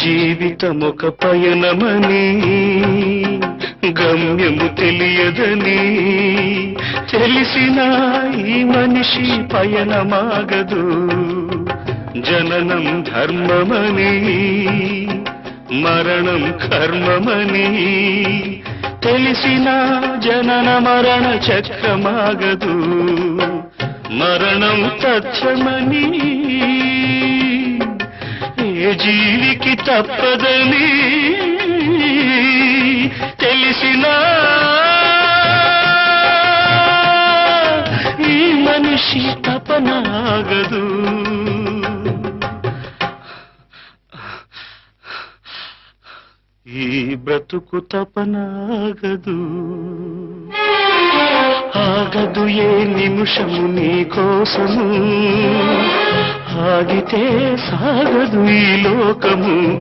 జీవితమొక పయనమని గమ్యము తెలియదని తెలిసిన ఈ మనిషి పయనమాగదు. జననం ధర్మమని మరణం కర్మమని తెలిసిన జనన మరణ చక్రమాగదు. మరణం తథ్యమని ఏ జీవికి తప్పదని తెలిసిన ఈ మనిషి తపనాగదు. ఈ బ్రతుకు తపనాగదు. ఆగదు ఏ నిమిషము నీ కోసము, ఆగితే సాగదు ఈ లోకము.